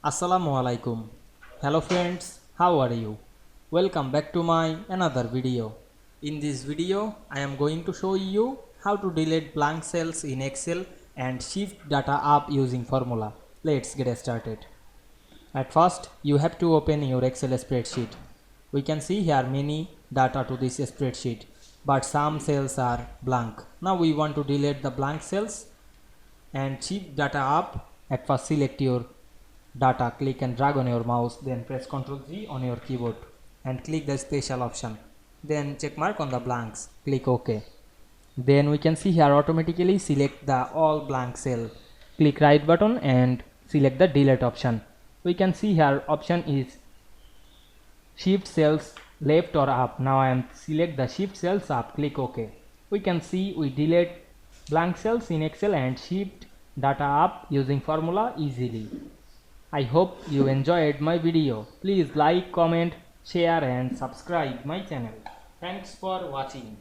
Assalamu Walaikum. Hello friends, how are you? Welcome back to my another video. In this video, I am going to show you how to delete blank cells in Excel and shift data up using formula. Let's get started. At first, you have to open your Excel spreadsheet. We can see here many data to this spreadsheet, but some cells are blank. Now we want to delete the blank cells and shift data up. At first, select your data, click and drag on your mouse, then press Ctrl Z on your keyboard and click the special option, then check mark on the blanks, click OK. Then we can see here automatically select the all blank cell, click right button and select the delete option. We can see here option is shift cells left or up. Now I am select the shift cells up, click OK. We can see we delete blank cells in Excel and shift data up using formula easily. I hope you enjoyed my video. Please like, comment, share and subscribe my channel. Thanks for watching.